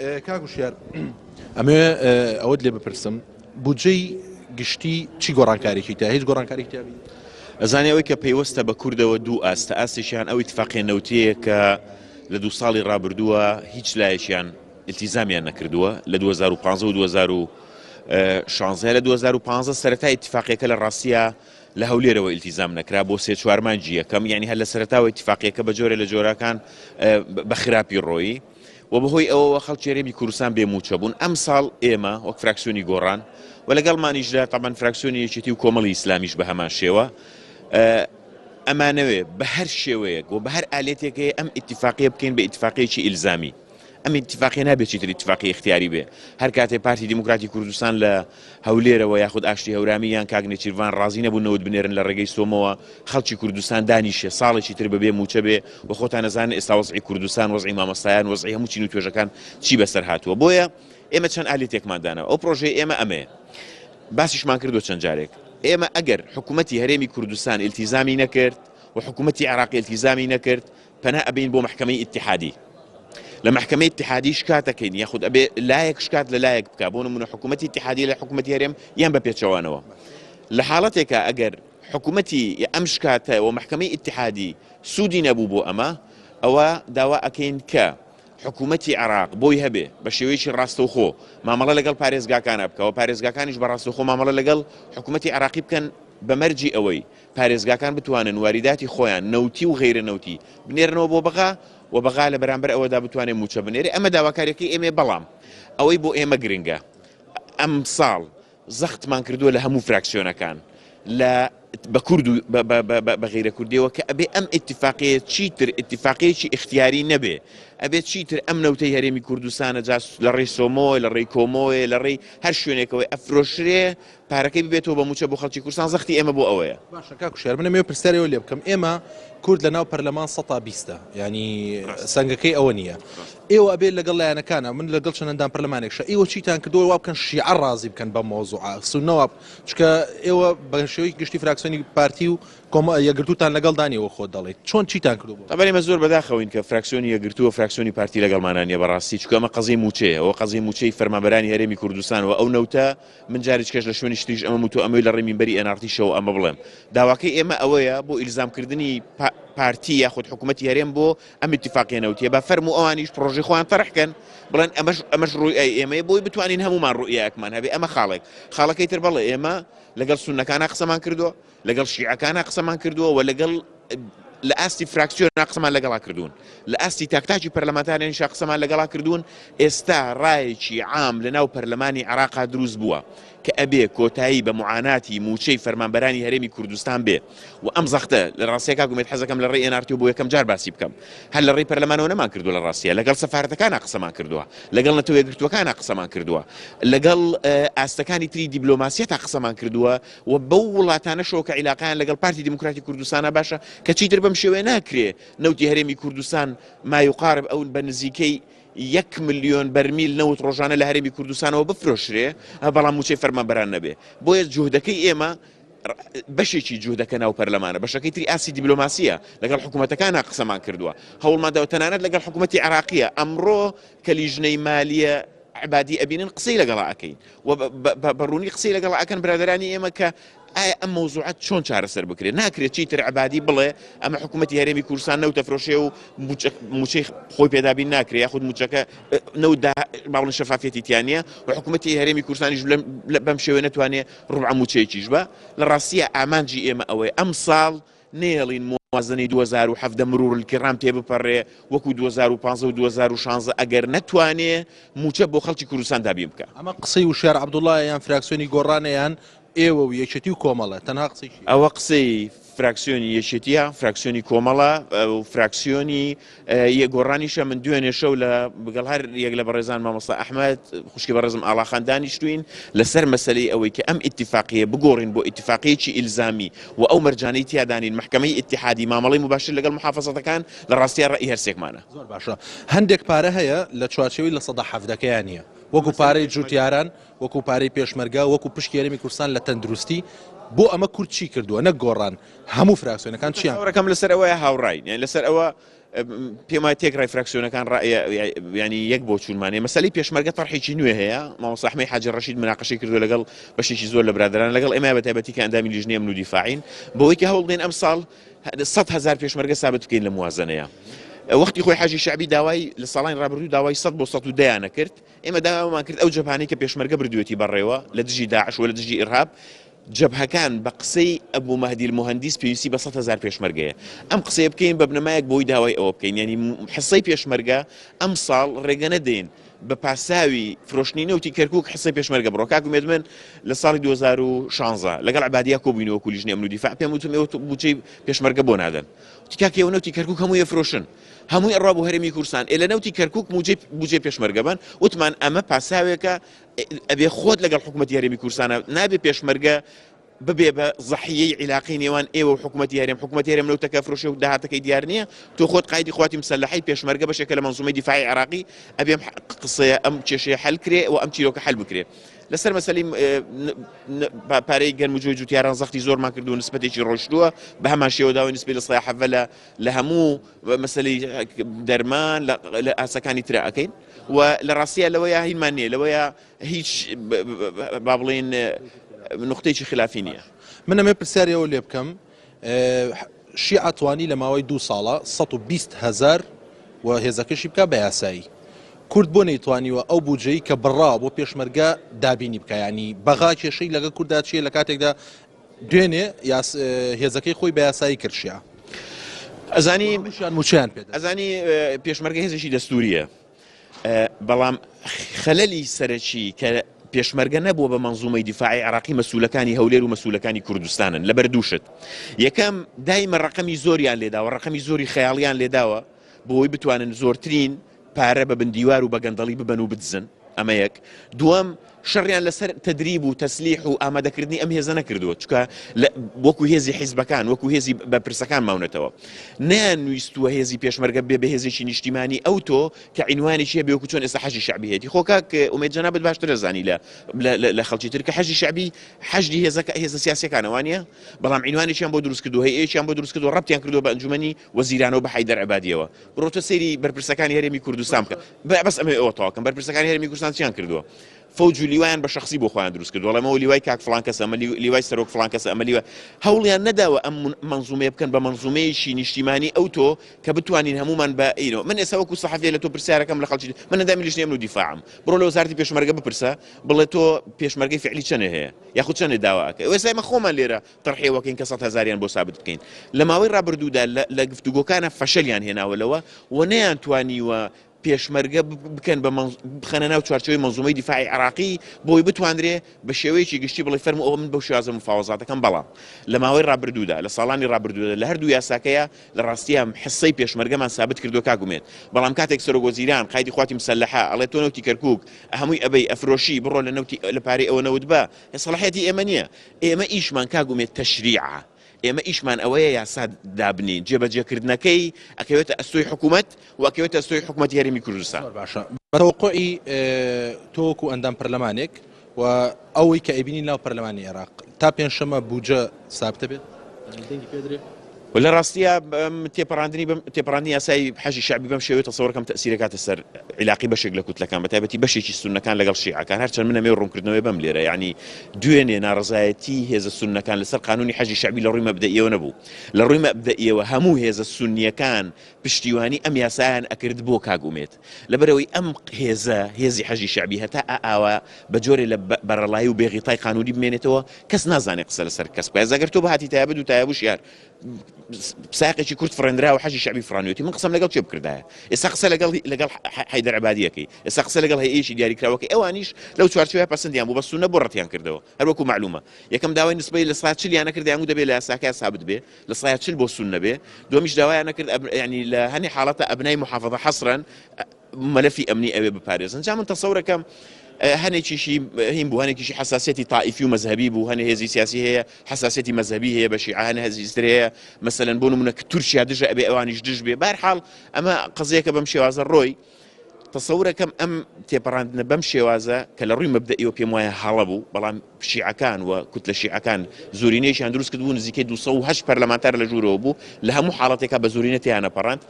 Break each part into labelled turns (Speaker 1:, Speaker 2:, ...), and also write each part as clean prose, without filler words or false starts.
Speaker 1: کاکو شیار ئەمێ ئەوەت لێ بپرسم بودجەی گشتی چی گۆڕانکاریی تا هیچ گۆڕانکاری کتابی
Speaker 2: ئەزانێ ئەوەی کە پەیوەستە بە کوردەوە دوو ئاستە ئاستێکیان ئەو ئیتفاقیە نەوتەیە کە لە 2 ساڵی ڕابردووە هیچ لایەکیان التیزامیان نەکردووە لە 2015 و 2016 لە 2015 سەرەتای ئیتفاقیەکە لە ڕاستیە لە هەولێرەوە التیزام نەکرا بۆ 3-4 مانگی یەکەم یعنی هەر لە سەرەتاوە ئیتفاقیەکە بە جۆرە لە جۆرەکان بە خراپی ڕۆیی و بەهۆی ئەوەوە خەڵکی هەرێمی کوردستان بێموچە بوون. ئەم ساڵ ئێمە وەک فراکسیۆنی گۆڕان و لەگەڵمانیشدا تابان فراکسیۆنی یەکێتی و کۆمەڵی ئیسلامیش بە هەمان شێوە ئەمانەوێ بە هەر شێوەیەک و بە هەر ئالێتێکەیە ئەم ئیتفاقیە بکەین بە ئیتفاقیەکی ئیلزامی. ئەم ئیتفاقیە نابێت چیتر ئیتفاقی اختیاری بێ. هەر کاتێ پارتی دیموکراتی کوردستان لە هەولێرەوە یاخود ئاشتی هەورامی یان کاک نێچیروان ڕازی نەبوونەوە بنێرن لە ڕێگەی سۆمەوە خەڵکی کوردستان دانیشێ ساڵێکی تر بەبێ موچە بێ و خۆتان نەزانن ئێستا وەزعی کوردستان وەزعی مامۆستایان وەزعی هەموو چین و توێژەکان چی بەسەر هاتووە. بۆیە ئێمە چەند ئالێتێکمان دانەوە. ئەو پرۆژەی ئێمە ئەمەیە باسیشمان کردو چەند جارێک. ئێمە ئەگەر حکوومەتی هەرێمی کوردستان التیزامی نەکرد و حکوومەتی عێراق التیزامی نەکرد پەنا ئەبین بۆ محکەمەی ئیتحادی. لە محکەمەی ئیتحادی شکاتەکەین یاخود ئەبێ لایەک شکات لە لایەک بکە بۆ نمونە حکوومەتی ئیتحادی لە حکوومەتی هەرێم یان بە پێچەوانەوە. لە حاڵەتێکە ئەگەر حکوومەتی ئەم شکاتە و محکەمەی ئیتحادی سوودی نەبوو بۆ ئەوە داوا ئەکەین کە حکوومەتی عێراق بۆی هەبێ بە شێوەیەکی ڕاستەوخۆ مامەڵە لەگەڵ پارێزگاکانە بکەوە پارێزگاکانیش بە ڕاستەوخۆ مامەڵە لەگەڵ حکوومەتی عێراقی بکەن بەمەرجی ئەوەی پارێزگاکان بتوانن واریداتی خۆیان نەوتی و غەیرە نەوتی بنێرنەوە بۆ بەغا و بەغا لە بەرامبەر ئەوەدا بتوانێت موچە بنێرێ. ئەمە داواکاریەکەی ئێمە بەڵام ئەوەی بۆ ئێمە گرنگە ئەم ساڵ زەختمان کردووە لە هەموو فراکسیۆنەکان لە بە کورد و بە غیرە کوردیەوە کە ئەبێ ئەم ئیتفاقیە چیتر ئیتفاقیەکی اختیاری نەبێ ئەبێت چیتر ئەم نەوتەی هەرێمی کوردستانە جا لە ڕێی سۆمۆی لە ڕێی کۆمۆی لە ڕێی هەر شوێنێکەوەی ئەفرۆشرێ پارەکەی ببێتەوە بە موچە بۆ خەڵکی کوردستان زەختی ئێمە بۆ ئەوەیە.
Speaker 1: باشە کاکو شێر منە مێ پرسیارەوە لێ بکەم ئێمە کورد لە ناو پەرلەمان 120 ینی سەنگەکەی ئەوە نییە ئێوە ئەبێت لەگەڵ لایەنەکانە من لەگەڵ چەندان پەرلەمانێکشە ئێوە چیتان کردووە وا بکەن شیعە ڕازی بکەن بە مۆزوعە سونەوە چکە ئێوە بە شێوەی گشتی فراکسیۆنی پارتی و یەکگرتوتان لەگەڵ دانیەوە خۆ دەڵێت چۆن چیتان کردو
Speaker 2: تەبەری ئێمە زۆر بەداخەوین کە فراکسیۆنی یەکگرتووە فراکسیۆنی پارتی لەگەڵمانانیە بەڕاستی چکە ئەمە قەزەی موچەیە ئەوە قەزەی موچەی فەرمانبەرانی هەرێمی کوردستان و ئەو نەوتە من جارێک کەش لە شوێنی شتیش ئەمە موتۆ ئەمەی لە ڕێی مینبەری ئەنارتیشەوە ئەمە بڵێم داواکەی ئێمە ئەوەیە بۆ ئیلزامکردنی پارتی یاخود حکوومەتی هەرێم بۆ ئەم ئیتفاقیە نەوتیە بە فەرموو ئەوانیش پرۆژەی خۆیان تەرحکەن بڵێن ئەمەش ڕووی ئێمەیە بۆی بتوانین هەمومان ڕوئیەکمان هەبێ ئەمە خاڵەکەی تر بەڵێ ئێمە لەگەڵ سونەکانە قسەمان کردووە لەگەڵ شیعەکانە قسەمان کردووە و لەگەڵ لە ئاستی فراکسیۆنە قسەمان لەگەڵا کردوون لە ئاستی تاکتاکی پەرلەمانتاریانیش قسەمان لەگەڵا کردوون. ئێستا ڕایەکی عام لەناو پەرلەمانی عێراقا دروست بووە کە ئەبێ کۆتایی بە معاناتی موچەی فەرمانبەرانی هەرێمی کوردستان بێ و ئەم زەختە لە ڕاستیەکە گومێت حەزەکەم لە ڕێی ئێنارتی و بۆ یەکەم جار باسی بکەم هەر لە ڕێی پەرلەمانەوە نەمان کردووە لە ڕاستیە لەگەڵ سەفارەتەکانە قسەمان کردووە لەگەڵ نەتەوە یەکگرتووەکانە قسەمان کردووە لەگەڵ ئاستەکانی تری دیبلۆماسیەتا قسەمان کردووە و بەو وڵاتانەشەوە کە عیلاقیان لەگەڵ پارتی دیموکراتی کوردستانە باشە کە چیتر بەم شێوەیە ناکرێ نەوتی هەرێمی کوردستان مایوقارب ئەو بە نزیکەی 1 ملیۆن بەرمیل نەوت ڕۆژانە لە هەرێمی کوردستانەوە بفرۆشرێ بەڵام موچەی فەرمانبەران نەبێ. بۆیە جوهدەکەی ئێمە بەشێکی جوهدەکە ناو پەرلەمانە بەشەکەی تری ئاسی دیبلۆماسیە لەگەڵ حکوومەتەکانە قسەمان کردووە هەوڵمانداوە تەنانەت لەگەڵ حکوومەتی عێراقیە ئەمڕۆ کە لیژنەی مالیە عبادی ئەبینن قسەی لەگەڵا ئەکەین و بەڕوونی قسەی لەگەڵا ئەکەن برادرانی ئێمە کە ئایا ئەم مەوزوعات چۆن چارەسەر بکرێت ناکرێت چیتر عبادی بڵێ ئەمە حکوومەتی هەرێمی کوردستان نەوتە فرۆشێ و موچەی خۆی پێدابین ناکرێت یاخود موچەکە نەوتدا باوڵن شەفافیەتی تیانە و حکوومەتی هەرێمی کوردستانیش بەم شێوەیە نەتوانێت ڕوبع موچەیەکیش بە لە ڕاستیە ئامانجی ئێمە ئەوەیە ئەم ساڵ نێڵین موازنەی 2007 مرور الکرام تێ بپەڕێ وەکو 2015 و 2016 ئەگەر نەتوانێ موچە بۆ خەڵکی کوردستان دابین بکە.
Speaker 1: ئەمە قسەی وشار عەبدوڵڵاه یان فراکسیۆنی گۆڕانەیان ئێوە و یەکێتی و کۆمەڵە تەنها قسەی
Speaker 2: ئەوە قسەی فراکسیۆنی یەکێتیە فراکسیۆنی کۆمەڵە و فراکسیۆنی گۆڕانیشە من دوێنێ شەو لە بگەڵ هەر یەک لە بەڕێزان مامۆستا ئەحمەد خوشکی بەڕێزم ئاڵاخان دانیشتوین لەسەر مەسەلەی ئەوەی کە ئەم ئیتفاقیە بگۆڕین بۆ ئیتفاقیەکی ئیلزامی و ئەو مەرجانەی تیادانین محکەمەی ئیتحادی مامەڵەی مباشر لەگەڵ محافەزەتەکان لە ڕاستیە ڕێی هەرسێکمانە.
Speaker 1: زۆر باشە هەندێک پارە هەیە لە چوارچێوەی لە 170 نیە وەکو پارەی جوتیاران وەکو پارەی پێشمەرگا وەکو پشتی هەرێمی کوردستان لە تەندروستی بۆ ئەمە کورد چی کردووە نەک گۆڕان هەموو فراکسیۆنەکان چیان
Speaker 2: ڕەکەم لەسەر ئەوەیە هاوڕای یان لەسەر ئەوە پێم وایە تێکڕای فراکسیۆنەکان ینی یەک بۆ چوونمانێ مەسەلەی پێشمەرگە تەڕحێکی نوێ هەیە مامۆستا ئەحمەد حاجی ڕەشید مناقەشەی کردو لەگەڵ بەشێکی زۆر لە برادران لەگەڵ ئێمە بە تایبەتی کە ئەندامی لیژنەی ئەمن و دیفاعین بەوەی کە هەوڵ دێن ئەم ساڵ 100,000 پێشمەرگە ثابت بکەین لە موازنەیە. وەختی خۆی حاجی شعبی داوای لە ساڵانی ڕابردوو داوای 100 بۆ 110 کرد ئێمە داوامان کرد ئەو جەبهانەی کە پێشمەرگە بردوێتی بەڕێوە لە دژی داعش و لە دژی ئیرهاب جەبهەکان بە قسەی ئەبوو مەهدی المهندس پێویستی بە 100,000 پێشمەرگەیە ئەم قسەیە بکەین بە بنەمایەک بۆی داوای ئەوە بکەین ینی حسەی پێشمەرگە ئەم ساڵ ڕێگە نەدەین بە پاساوی فرۆشتنی نەوتی کەرکووک حسەی پێشمەرگە بڕۆ کاکومێت من لە ساڵی 2016 لەگەڵ عبادیا کۆبووینەوە لیژنەی ئەمن و دیفاع پێم وتم ئێوە بودجەی پێشمەرگە بۆ نادەن تکاکەوە نەوتی کەرکووک هەمووی فرۆشن هەمووی ئەڕوا بۆ هەرێمی کوردستان لە نەوتی کەرکووک بودجێ پێشمەرگە بن وتمان ئەمە پاساوێکە ئەبێ خۆت لەگەڵ حکوومەتی هەرێمی کوردستانە نابێ پێشمەرگە ببێ بە زەحیەی عیلاقی نێوان ئێوە و حکوومەتی حکوومەتی هەرێم لەو تەکە فرۆشی و داهاتەکەی دیار نییە تۆ خۆت قایدی خواتی مسلحی پێشمەرگە بەشێکە لە منزومەی دیفاعی عراقی ئەبێ قسەیە ئەم کێشەیە حل کرێ و ئەم چیرۆکە حل بکرێ لەسەر مەسەلی پارەی گەرمجۆی جوتیاران زەختی زۆرمان کردو نسبەتێکی ڕۆشتووە بە هەمان شێوە داوای نسبەی لە سڵای حەڤە لە هەموو مەسەلەی دەرمان لە ئاسەکانی ترا ئەەکەین و لە ڕاستیە لەوەیە هینمان نییە لەوەیە هیچ با بڵێن نقطەیەکی خلافی نییە.
Speaker 1: من ئەمێ پرسیارەوە لێ بکەم شیعە توانی لە ماوەی 2 ساڵە 120,000 و هێزەکەشی بکە بە یاسایی کورد بۆ نەیتوانیوە ئەو بودجەی کە بڕا بۆ پێشمەرگە دابینی بکە ینی بەغا کێشەی لەگە کووردا چیە لە کاتێکدا دوێنێ هێزەکەی خۆی بە یاسایی کردشیە
Speaker 2: ئەزانی
Speaker 1: موچیان پێ
Speaker 2: ئەزانی پێشمەرگە هێزێکی دەستوریە بەڵام خەلەلی سەرەکی کە پێشمەرگە نەبووە بە منزومەی دیفاعی عراقی مەسوولەکانی هەولێر و مەسوولەکانی کوردستانن لەبەر دووشت یەکەم دایمە ڕقەمی زۆریان لێداوە ڕقەمی زۆری خەیاڵیان لێداوە بۆی بتوانن زۆرترین پارە بە بندیوار و بە گەندەڵی ببەن و بدزن ئەمە یەک دووەم شەڕیان لەسەر تەدریب و تەسلیح و ئامادەکردنی ئەم هێزە نەکردووە چکە وەکو هێزی حیزبەکان وەکو هێزی بەپرسەکان ماونەتەوە نانویستووە هێزی پێشمەرگە بێ بە هێزێکی نیشتیمانی ئەو تۆ کە عینوانێکی بێ وەکو چۆن ئێستا حەجی شعبی هەیەی خۆکاک ئومێد جەنابەت باشتر دەزانی لە خەڵکی تر کە حەجی شعبی حەجی هێزە سیاسیەکانەوانە بەڵام عینوانێکیان بۆ دروست کردو هەیەیەکیان بۆ دروست کردو ڕەبتیان کردو بە ئەنجومەنی وەزیرانەوە بە حەیدەر عەبادیەوە بڕۆتە سەیری بەرپرسەکانی هەرێمی کوردستان بکە بەس ئەمە ئەوە تەواکەم بەرپرسەکانی هەرێمی کوردستان چیان کردووە فەوج و لیوایان بە شخصی بۆ خۆیان دروست کردو وەڵامەوە لیوای کاک فڵان کەسە ئەمە لیوای سەرۆک فڵان کەسە ئەمە لیوە هەوڵیان نەداوە ئەم منزومەیە بکەن بە منزومەیەکی نیشتیمانی ئەو تۆ کە بتوانین هەمومان بە ئینەوە من ئێستا وەکو سەحەفیە لە تۆ پرسیارەکەم لە خەڵکی من ئەندامی لیژنەی ئەمن و دیفاعم بڕۆ لە وەزارەتی پێشمەرگە بپرسە بڵێ تۆ پێشمەرگەی فعلی چەندە هەیە یاخود چەندە داوا ئەکەی ئێستا ئێمە خۆمان لێرە تەرحێوەکەین کە 100,000 بۆ ثابت بکەین لە ماوەی ڕابردوودا لە گفتوگۆکانە فەشەلیان هێناوەلەوە و نەیان توانیوە پێشمەرگە بکەن بخەنە ناو چوارچەوەی منزومەی دیفاعی عراقی بۆی بتوانرێ بە شێوەیەکی گشتی بڵێ فەرمو ئەوە من بەو شێوازە مفاوەزاتەکەم بەڵام لە ماوەی ڕابردوودا لە ساڵانی ڕابردوودا لە هەردوو یاساکەیە لە ڕاستیە حسەی پێشمەرگەمان ثابت کردو کاگومێت بەڵام کاتێک سەرۆک وەزیران قایدی خواتی مسلحە ئەڵێ تۆ نەوتی کەرکووک هەمووی ئەبەی ئەفرۆشی بڕۆ لە نەوتی لە پارەی ئەوە نەوت بە سەڵاحەتی ئێمە نییە ئێمە ئیشمان کاگومێت تەشریعە ئێمە ئیشمان ئەوەیە یاسا دابنین جێبەجێکردنەکەی ئەکەوێتە ئەستۆی حکوومەت و ئەکەوێتە ئەستۆی حکوومەتی هەرێمی کوردستان
Speaker 1: باشە بەتەوەقعی تۆکو ئەندام پەرلەمانێک و ئەوەی کە ئەبینی ناو پەرلەمانی عێراق تا پێنجشەمە بودجە ثابتە بێت
Speaker 2: لە ڕاستیە تێپەڕاندنی یاسای حەجی شعبی بەم شێوەیە تەسەوڕەکەم تەسیرەکاتە سەر عیلاقی بەشێک لە کوتلەکان بەتایبەتی بەشێکی سوننەکان لەگەڵ شیعەکان هەرچەند من ئەمێ ڕوونکردنەوەی بەم لێرە یعنی دوێنێ ناڕزایەتی هێزە سوننەکان لەسەر قانونی حەجی شعبی لە ڕووی مەبدەئیەوە نەبوو لە ڕووی مەبدەئیەوە هەموو هێزە سوننیەکان پشتیوانی ئەم یاسایان ئەکرد بۆ کاگومێت لەبەرەوەی ئەم هێزی حەجی شعبی هەتا ئاوا بە جۆرێ لە بەرەڵایی و بێغیتای قانونی بمێنێتەوە کەس نازانێت قسە لەسەر کەس ئەگەر تۆ بەهاتی تایبەت و تایبوش یار ساقێکی کورد فرێنرا و حەجی شعبی فرانوێتی من قسەم لەگەڵ چێ بکردایە ئێستا قسە لەگەڵ حەیدەر عەبادیەکەی ئێستا قسە لەگەڵ هەیەیەکی دیاریکراوەکەی ئەوانیش لەو چوارچێوەیە پەسەندیان بوو بە سونە بۆ ڕەتیان کردەوە هەر وەکو معلومە یەکەم داوای نسبەی لە سڵات چلیان نەکرد یان دەبێت لە یاساکە ثابت بێ لە سڵات چل بۆ سونە بێ دومیش داوایان نەکرد ینی لە هەنی حاڵەتە ئەبنای محافظە حەسرەن مەلەفی ئەمنی ئەوێ بپارێزن جا من تەسەوڕەکەم هەنێکیشی هین بوو هەنێکیشی حساسیەتی تائیفی و مەذهبی بوو هەنێ هێزی سیاسی هەیە حساسیەتی مەذهبی هەیە بە شیعە هەنێ هێزیستر هەیە مەسەلەن بۆ نمونە کە تورکیا دژە ئەبێ ئەوانیش دژ بێ بەرحاڵ ئەمە قەزەیەکە بەم شێوازە ڕۆی تەسەورەکەم ئەم تێپەڕاندنە بەم شێوازە کە لە ڕووی مەبدەئیەوە پێم وایە هەڵە بوو بەڵام شیعەکان و کوتلە شیعەکان زۆرینەیەکیان دروست کردبوو نزیکەی 208 پەرلەمانتار لە ژوورەوە بوو لە هەموو حاڵەتێکا بە زۆرینە تیانە پەڕاند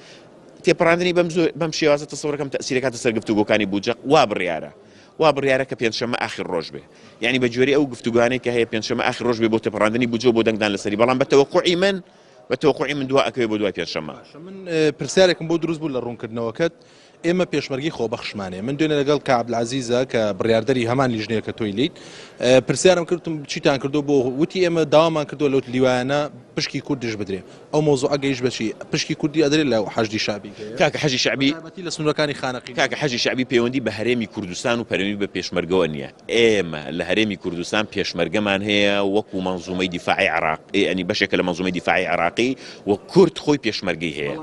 Speaker 2: تێپەڕاندنی بەم شێوازە تەسەوڕەکەم تەسیرەکاتە سەر گفتوگۆکانی بودجە وا بڕیارە کە پێنجشەممە ئاخر ڕۆژ بێ یعنی بە جۆری ئەو گفتوگانەی کە هەیە پێنجشەممە ئاخر ڕۆژ بێ بۆ تێپەڕاندنی بودجە بۆ دەنگدان لەسەری بەڵام بەتەوەقوعی من دوا ئەکەوێ بۆ دوای پێنجشەممە
Speaker 1: من پرسیارێکم بۆ دروست بوو لە ڕوونکردنەوەکەت ئێمە پێشمەرگی خۆبەخشمانێ من دوێنێ لەگەڵ کابلعزیزە کە بڕاردەری هەمان لیژنەیە کە تۆی لیت پرسیارم کردم چیتان کردو بۆ وتی ئێمە داوامان کردو لەوت لیوانە پشکی کوردیش بدرێ ئەو مۆزوع ئەگەیش بەچی پشکی کوردی ئەدرێت لە حەشدی شعبی
Speaker 2: کاکە حەجی شعبی
Speaker 1: لە سنوورەکانی خانەقی
Speaker 2: کاکە حەجی شعبی پەیوەندی بە هەرێمی کوردستان و پەیوەندی بە پێشمەرگەوە نییە ئێمە لە هەرێمی کوردستان پێشمەرگەمان هەیە وەکو منزومەی دیفاعی عراقی ئەنی بەشێکە لە منزومەی دیفاعی عراقی و کورد خۆی پێشمەرگەی هەیە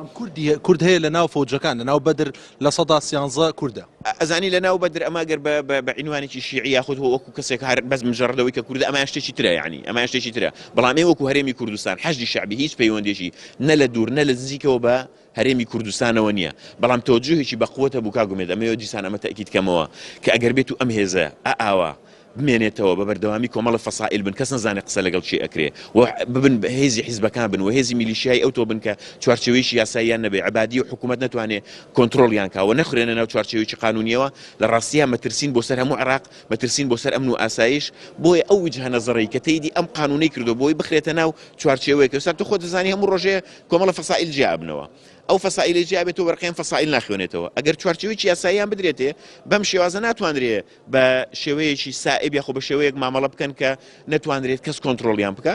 Speaker 1: کورد هەیە لە ناو فەوجەکان لە ناو بەدر لە سەدا سیانزە کووردە
Speaker 2: ئەزانی لە ناو بەدر ئەماگەر بە عنوانێکی شیعی یاخود وەکو کەسێک هەر بەس مجەڕدەوەی کە کوردە ئەمە شتێکی ترە یعنی ئەمە شتێکی ترە بەڵام ئێ وەکو هەرێمی کوردستان حەجی شعبی هیچ پەیوەندێکی نە لە دوور نە لە نزیکەوە بە هەرێمی کوردستانەوە نییە بەڵام تۆجهێکی بەقوتە بوو کاگومێت ئەمەوە دیسان ئەمە تەکید کەمەوە کە ئەگەر بێت و ئەم هێزە ئاوا بمێنێتەوە بە بەردەوامی کۆمەڵە فەسائل بن کەس نزانێت قسە لەگەڵ چی ئەکرێ و ببن هێزی حیزبەکان بن و هێزی میلیشیای ئەوتۆ بن کە چوارچێوەیەکی یاساییان نەبێ عەبادی و حکوومەت نەتوانێت کۆنتڕۆڵیان کاوە نەخورێنە ناو چوارچێوەیەکی قانونیەوە لە ڕاستیە مەترسین بۆ سەر هەموو عێراق مەترسین بۆ سەر ئەمن و ئاسایش بۆیە ئەو وجهە نەزەڕەی کە تێیدی ئەم قانونەی کردو بۆی بخرێتە ناو چوارچێوەیەک سەر تو خۆت دەزانی هەموو ڕۆژێ کۆمەڵە فەسائل جیابنەوە ئەو فەسائلی جیابێت و وەرقەیان فەسائل ناخوێنێتەوە ئەگەر چوارچێوەیەکی یاساییان بدرێتێ بەم شێوازە ناتوانرێت بە شێوەیەکی سائب یاخۆ بە شێوەیەک مامەڵە بکەن کە نەتوانرێت کەس کۆنتڕۆڵیان بکە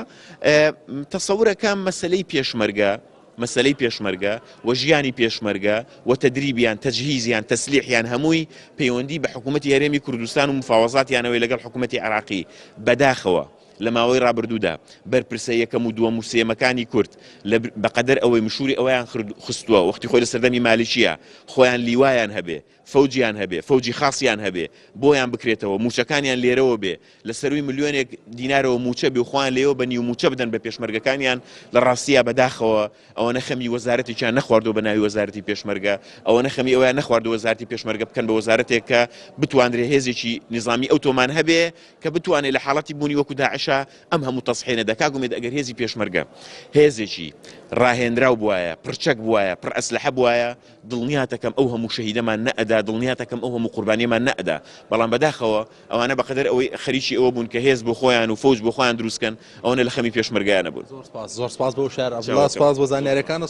Speaker 2: تەسەورەکە مەسەلەی پێشمەرگە و ژیانی پێشمەرگە و تەدریبیان تەجهیزیان تەسلیحیان هەمووی پەیوەندی بە حکوومەتی هەرێمی کوردستان و مفاوەزاتیانەوەی لەگەڵ حکوومەتی عێراقی بەداخەوە لە ماوەی ڕابردوودا بەرپرسە یەکەم و دووەم و سێمەکانی کورد بەقەدەر ئەوەی مشوری ئەویان خستووە وەختی خۆی لە سەردەمی مالیشیە خۆیان لیوایان هەبێ فەوجیان هەبێ فەوجی خاصیان هەبێ بۆیان بکرێتەوە موچەکانیان لێرەوە بێ لە سەروی ملیۆنێک دینارەوە موچە بێ خۆیان لێەوە بە نیو موچە بدەن بە پێشمەرگەکانیان لە ڕاستیە بەداخەوە ئەوە نەخەمی وەزارەتێکیان نەخواردەوە بە ناوی وەزارەتی پێشمەرگە ئەوە نەخەمی ئەویان نەخواردەوە وەزارەتی پێشمەرگە بکەن بە وەزارەتێک کە بتوانرێ هێزێکی نظامی ئەوتۆمان هەبێ کە بتوانێت لە حاڵەتی بوونی وەکو داعشە ئەم هەموو تەسحێنە دەکاگومێت ئەگەر هێزی پێشمەرگە هێزێکی ڕاهێنراو بووایە پرچەک بووایە پڕ ئەسلحە بووایە دڵنیاتەکەم ئەو هەموو شەهیدەمان نەئەدا دڵنیاتەکەم ئەو هەموو قوربانیەمان نەئەدا بەڵام بەداخەوە ئەوانە بەقەدەر ئەوەی خەریکی ئەوە بوون کە هێز بۆ خۆیان و فەوج بۆ خۆیان دروستکەن ئەوەنە لە خەمی پێشمەرگەیانە بوون
Speaker 1: زۆر سپاس بۆ شار عەبدوڵڵا سپاس بۆ زانیاریەکانە